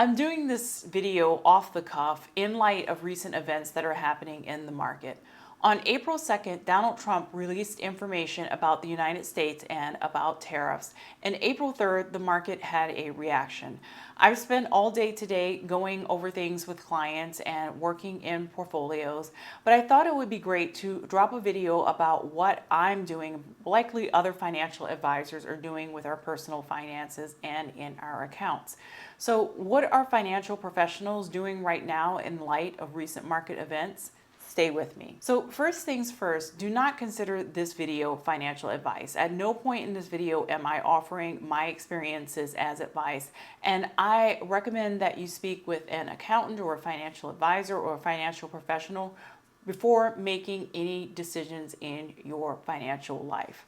I'm doing this video off the cuff in light of recent events that are happening in the market. On April 2nd, Donald Trump released information about the United States and about tariffs. And April 3rd, the market had a reaction. I've spent all day today going over things with clients and working in portfolios, but I thought it would be great to drop a video about what I'm doing, likely other financial advisors are doing with our personal finances and in our accounts. So what are financial professionals doing right now in light of recent market events? Stay with me. So first things first, do not consider this video financial advice. At no point in this video am I offering my experiences as advice, and I recommend that you speak with an accountant or a financial advisor or a financial professional before making any decisions in your financial life.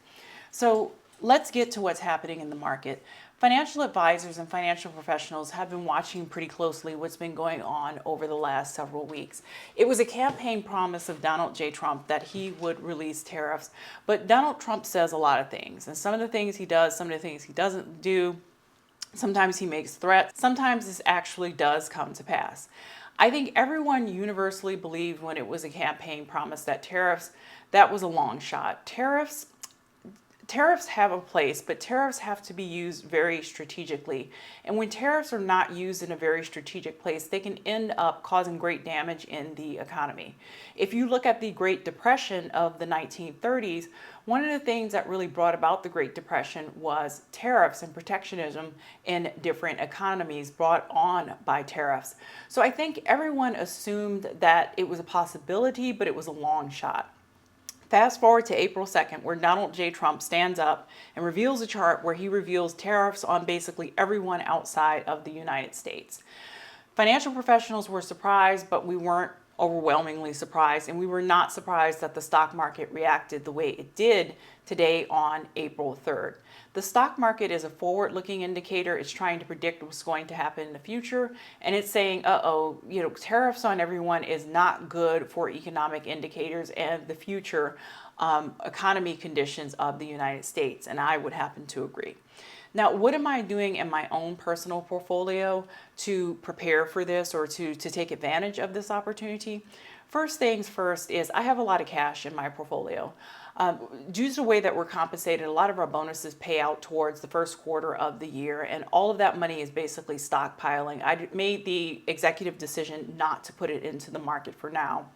So let's get to what's happening in the market. Financial advisors and financial professionals have been watching pretty closely what's been going on over the last several weeks. It was a campaign promise of Donald J. Trump that he would release tariffs, but Donald Trump says a lot of things, and some of the things he does, some of the things he doesn't do. Sometimes he makes threats. Sometimes this actually does come to pass. I think everyone universally believed when it was a campaign promise that tariffs, that was a long shot. Tariffs have a place, but tariffs have to be used very strategically. And when tariffs are not used in a very strategic place, they can end up causing great damage in the economy. If you look at the Great Depression of the 1930s, one of the things that really brought about the Great Depression was tariffs and protectionism in different economies brought on by tariffs. So I think everyone assumed that it was a possibility, but it was a long shot. Fast forward to April 2nd, where Donald J. Trump stands up and reveals a chart where he reveals tariffs on basically everyone outside of the United States. Financial professionals were surprised, but we weren't overwhelmingly surprised, and we were not surprised that the stock market reacted the way it did today on April 3rd. The stock market is a forward-looking indicator. It's trying to predict what's going to happen in the future, and it's saying, tariffs on everyone is not good for economic indicators and the future economy conditions of the United States, and I would happen to agree. Now, what am I doing in my own personal portfolio to prepare for this or to take advantage of this opportunity? First things first is I have a lot of cash in my portfolio. Due to the way that we're compensated, a lot of our bonuses pay out towards the first quarter of the year, and all of that money is basically stockpiling. I made the executive decision not to put it into the market for now,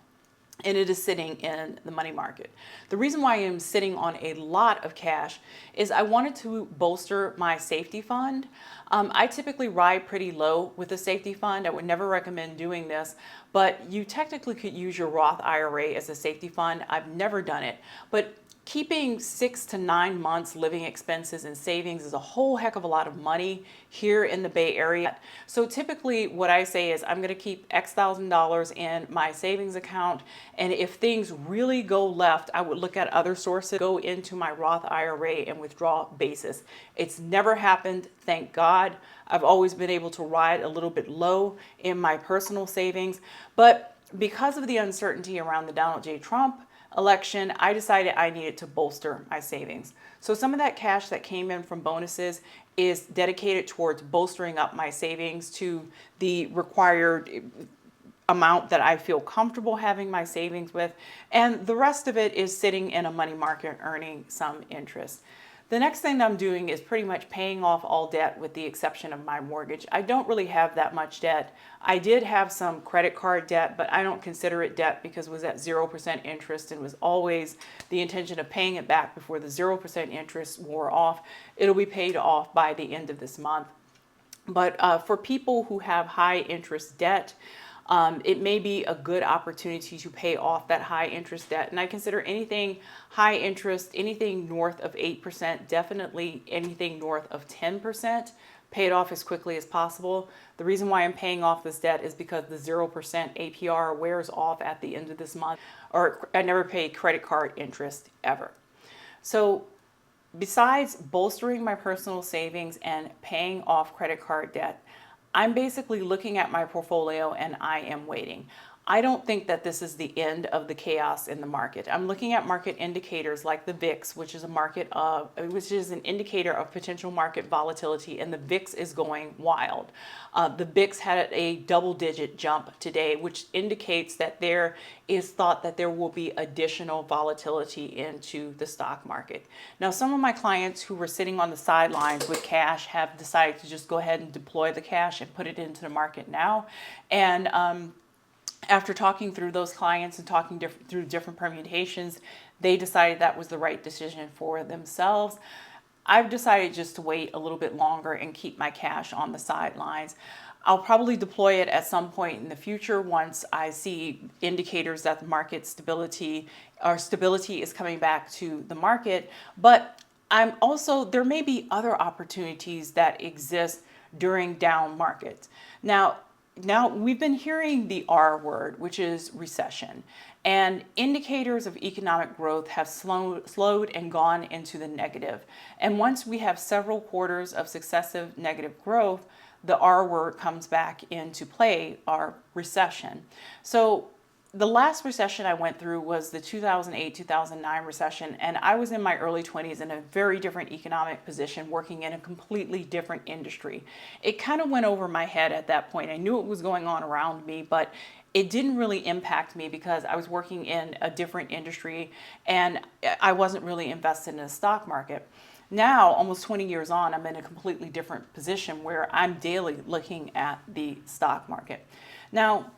and it is sitting in the money market. The reason why I am sitting on a lot of cash is I wanted to bolster my safety fund. I typically ride pretty low with a safety fund. I would never recommend doing this, but you technically could use your Roth IRA as a safety fund. I've never done it, but keeping 6 to 9 months living expenses and savings is a whole heck of a lot of money here in the Bay Area. So typically what I say is I'm going to keep X thousand dollars in my savings account, and if things really go left, I would look at other sources, go into my Roth IRA and withdraw basis. It's never happened, thank God. I've always been able to ride a little bit low in my personal savings, but because of the uncertainty around the Donald J. Trump election, I decided I needed to bolster my savings. So some of that cash that came in from bonuses is dedicated towards bolstering up my savings to the required amount that I feel comfortable having my savings with, and the rest of it is sitting in a money market earning some interest. The next thing I'm doing is pretty much paying off all debt with the exception of my mortgage. I don't really have that much debt. I did have some credit card debt, but I don't consider it debt because it was at 0% interest and was always the intention of paying it back before the 0% interest wore off. It'll be paid off by the end of this month. But for people who have high interest debt, it may be a good opportunity to pay off that high interest debt. And I consider anything high interest, anything north of 8%, definitely anything north of 10%, pay it off as quickly as possible. The reason why I'm paying off this debt is because the 0% APR wears off at the end of this month, or I never pay credit card interest ever. So besides bolstering my personal savings and paying off credit card debt, I'm basically looking at my portfolio and I am waiting. I don't think that this is the end of the chaos in the market. I'm looking at market indicators like the VIX, which is which is an indicator of potential market volatility, and the VIX is going wild. The VIX had a double-digit jump today, which indicates that there is thought that there will be additional volatility into the stock market. Now, some of my clients who were sitting on the sidelines with cash have decided to just go ahead and deploy the cash and put it into the market now. And after talking through those clients and talking through different permutations, they decided that was the right decision for themselves. I've decided just to wait a little bit longer and keep my cash on the sidelines. I'll probably deploy it at some point in the future once I see indicators that the market stability is coming back to the market. But there may be other opportunities that exist during down markets. Now we've been hearing the R word, which is recession, and indicators of economic growth have slowed and gone into the negative. And once we have several quarters of successive negative growth, the R word comes back into play, our recession. So the last recession I went through was the 2008-2009 recession, and I was in my early 20s in a very different economic position, working in a completely different industry. It kind of went over my head at that point. I knew what was going on around me, but it didn't really impact me because I was working in a different industry and I wasn't really invested in the stock market. Now, almost 20 years on, I'm in a completely different position where I'm daily looking at the stock market. Now,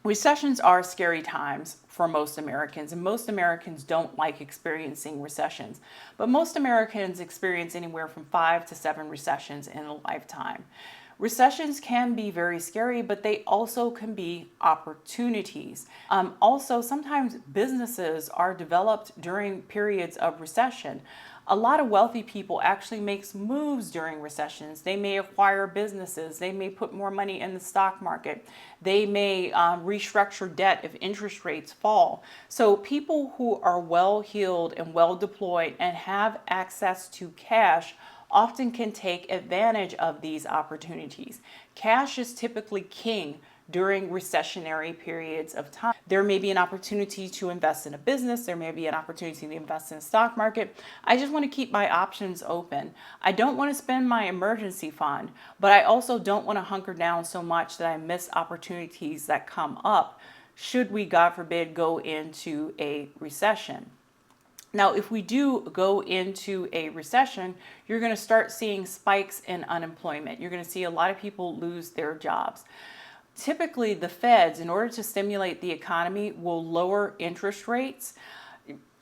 recessions are scary times for most Americans, and most Americans don't like experiencing recessions. But most Americans experience anywhere from 5 to 7 recessions in a lifetime. Recessions can be very scary, but they also can be opportunities. Also, sometimes businesses are developed during periods of recession. A lot of wealthy people actually make moves during recessions. They may acquire businesses. They may put more money in the stock market. They may restructure debt if interest rates fall. So people who are well-heeled and well-deployed and have access to cash often can take advantage of these opportunities. Cash is typically king during recessionary periods of time. There may be an opportunity to invest in a business. There may be an opportunity to invest in the stock market. I just want to keep my options open. I don't want to spend my emergency fund, but I also don't want to hunker down so much that I miss opportunities that come up should we, God forbid, go into a recession. Now, if we do go into a recession, you're going to start seeing spikes in unemployment. You're going to see a lot of people lose their jobs. Typically, the feds, in order to stimulate the economy, will lower interest rates.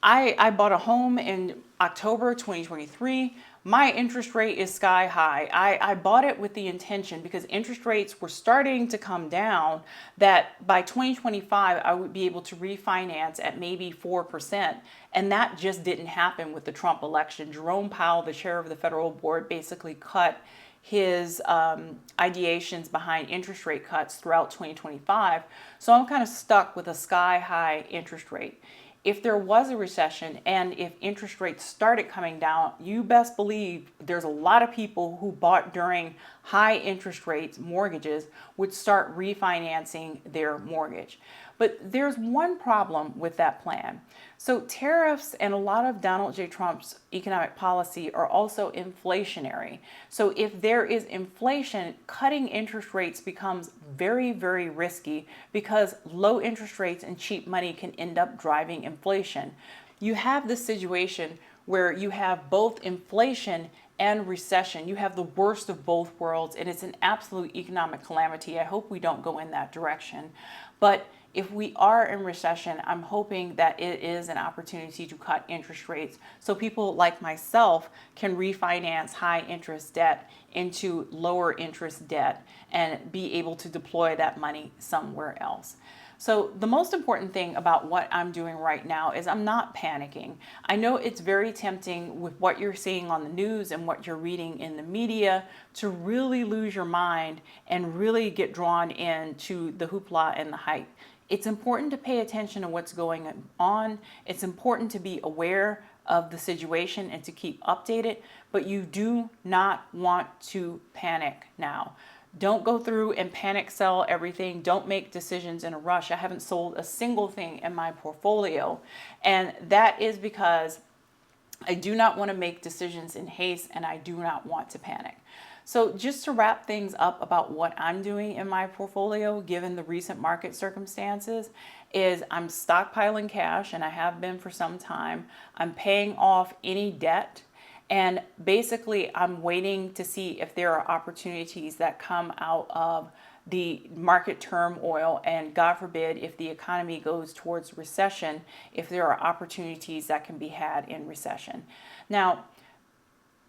I bought a home in October 2023. My interest rate is sky high. I bought it with the intention, because interest rates were starting to come down, that by 2025 I would be able to refinance at maybe 4%. And that just didn't happen with the Trump election. Jerome Powell, the chair of the federal board, basically cut his ideations behind interest rate cuts throughout 2025. So I'm kind of stuck with a sky high interest rate. If there was a recession and if interest rates started coming down, you best believe there's a lot of people who bought during high interest rates mortgages would start refinancing their mortgage. But there's one problem with that plan. So tariffs and a lot of Donald J. Trump's economic policy are also inflationary. So if there is inflation, cutting interest rates becomes very, very risky, because low interest rates and cheap money can end up driving inflation. You have this situation where you have both inflation and recession. You have the worst of both worlds, and it's an absolute economic calamity. I hope we don't go in that direction. But if we are in recession, I'm hoping that it is an opportunity to cut interest rates so people like myself can refinance high interest debt into lower interest debt and be able to deploy that money somewhere else. So the most important thing about what I'm doing right now is I'm not panicking. I know it's very tempting with what you're seeing on the news and what you're reading in the media to really lose your mind and really get drawn into the hoopla and the hype. It's important to pay attention to what's going on. It's important to be aware of the situation and to keep updated, but you do not want to panic now. Don't go through and panic sell everything. Don't make decisions in a rush. I haven't sold a single thing in my portfolio. And that is because I do not want to make decisions in haste and I do not want to panic. So just to wrap things up about what I'm doing in my portfolio, given the recent market circumstances, is I'm stockpiling cash, and I have been for some time. I'm paying off any debt. And basically, I'm waiting to see if there are opportunities that come out of the market turmoil, and God forbid, if the economy goes towards recession, if there are opportunities that can be had in recession. Now,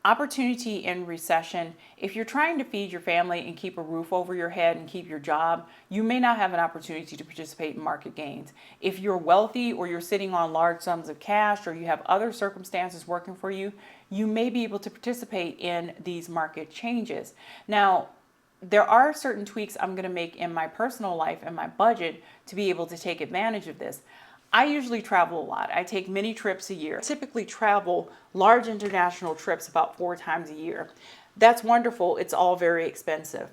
opportunity in recession, if you're trying to feed your family and keep a roof over your head and keep your job, you may not have an opportunity to participate in market gains. If you're wealthy or you're sitting on large sums of cash or you have other circumstances working for you, you may be able to participate in these market changes. Now, there are certain tweaks I'm going to make in my personal life and my budget to be able to take advantage of this. I usually travel a lot. I take many trips a year. I typically travel large international trips about 4 times a year. That's wonderful. It's all very expensive.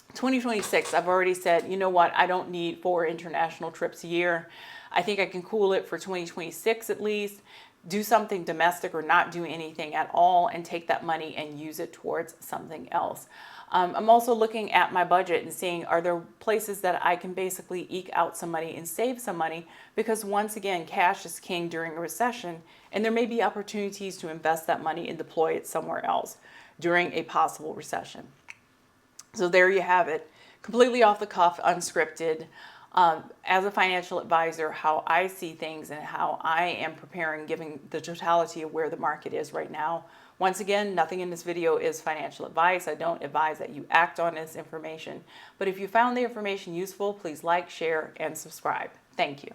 2026, I've already said, you know what, I don't need 4 international trips a year. I think I can cool it for 2026 at least. Do something domestic or not do anything at all and take that money and use it towards something else. I'm also looking at my budget and seeing, are there places that I can basically eke out some money and save some money, because once again, cash is king during a recession, and there may be opportunities to invest that money and deploy it somewhere else during a possible recession. So there you have it, completely off the cuff, unscripted. As a financial advisor, how I see things and how I am preparing, given the totality of where the market is right now. Once again, nothing in this video is financial advice. I don't advise that you act on this information. But if you found the information useful, please like, share, and subscribe. Thank you.